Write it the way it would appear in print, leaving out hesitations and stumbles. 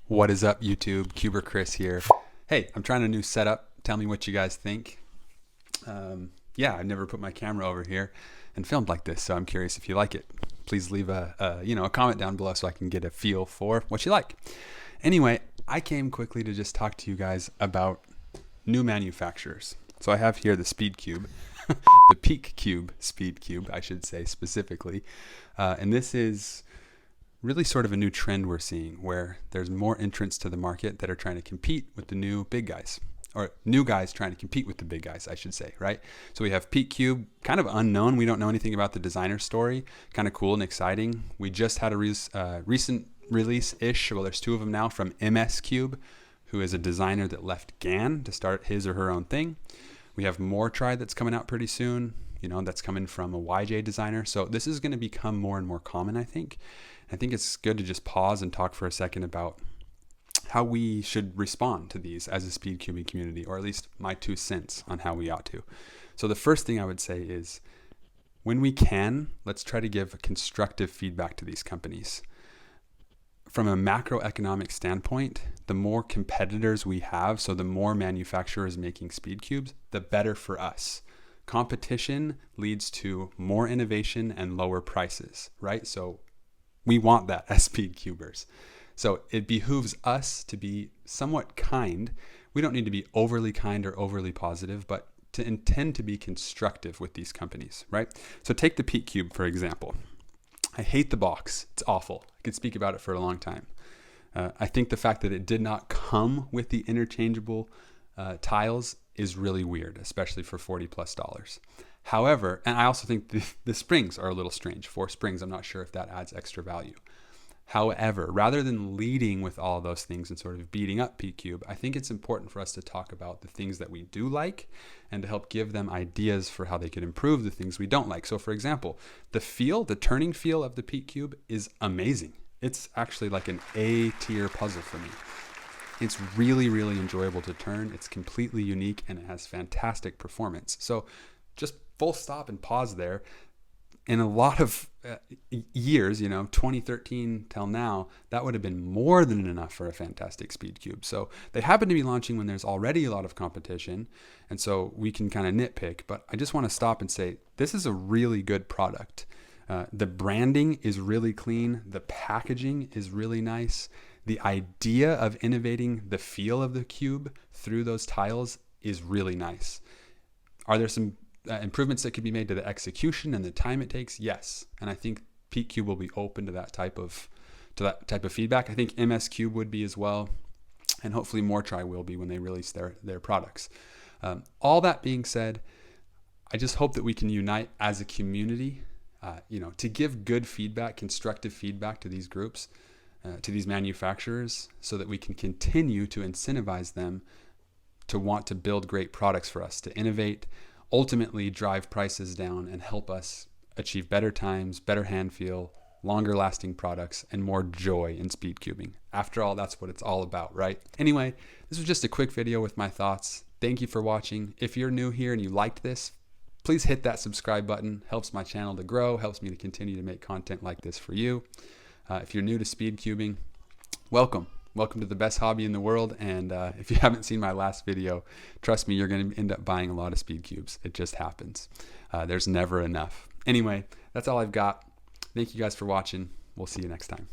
What is up, YouTube? CuberChris here. Hey, I'm trying a new setup. Tell me what you guys think. Yeah, I've never put my camera over here and filmed like this, so I'm curious if you like it. Please leave a comment down below so I can get a feel for what you like. Anyway, I came quickly to just talk to you guys about new manufacturers. So I have here the Speedcube, the Speedcube, Speedcube, I should say specifically, and this is really sort of a new trend we're seeing where there's more entrants to the market that are trying to compete with the new big guys, or new guys trying to compete with the big guys, I should say, right? So we have Speedcube, kind of unknown. We don't know anything about the designer story. Kind of cool and exciting. We just had a recent release-ish, well, there's two of them now, from Cube, who is a designer that left GAN to start his or her own thing. We have More Try that's coming out pretty soon. That's coming from a YJ designer. So this is going to become more and more common, I think. I think it's good to just pause and talk for a second about how we should respond to these as a speedcubing community, or at least my 2 cents on how we ought to. So the first thing I would say is, when we can, let's try to give constructive feedback to these companies. From a macroeconomic standpoint, the more competitors we have, so the more manufacturers making Speedcubes, the better for us. Competition leads to more innovation and lower prices, right? So we want that as Speedcubers. So it behooves us to be somewhat kind. We don't need to be overly kind or overly positive, but to intend to be constructive with these companies, right? So take the Speedcube, for example. I hate the box. It's awful. I could speak about it for a long time. I think the fact that it did not come with the interchangeable tiles is really weird, especially for $40+. However, and I also think the springs are a little strange. 4 springs, I'm not sure if that adds extra value. However, rather than leading with all those things and sort of beating up Speedcube, I think it's important for us to talk about the things that we do like and to help give them ideas for how they could improve the things we don't like. So for example, the turning feel of the Speedcube is amazing. It's actually like an A-tier puzzle for me. It's really, really enjoyable to turn. It's completely unique and it has fantastic performance. So just full stop and pause there. In a lot of years, 2013 till now, that would have been more than enough for a fantastic Speedcube. So they happen to be launching when there's already a lot of competition. And so we can kind of nitpick, but I just want to stop and say, this is a really good product. The branding is really clean. The packaging is really nice. The idea of innovating the feel of the cube through those tiles is really nice. Are there some improvements that could be made to the execution and the time it takes? Yes. And I think Speedcube will be open to that type of feedback. I think Cube would be as well. And hopefully More Try will be when they release their products. All that being said, I just hope that we can unite as a community, to give good feedback, constructive feedback to these groups, to these manufacturers, so that we can continue to incentivize them to want to build great products for us, to innovate, ultimately drive prices down and help us achieve better times, better hand feel, longer lasting products, and more joy in speedcubing. After all, that's what it's all about, right? Anyway, this was just a quick video with my thoughts. Thank you for watching. If you're new here and you liked this, please hit that subscribe button. Helps my channel to grow, helps me to continue to make content like this for you. If you're new to speedcubing, welcome. Welcome to the best hobby in the world. And if you haven't seen my last video, trust me, you're going to end up buying a lot of Speedcubes. It just happens. There's never enough. Anyway, that's all I've got. Thank you guys for watching. We'll see you next time.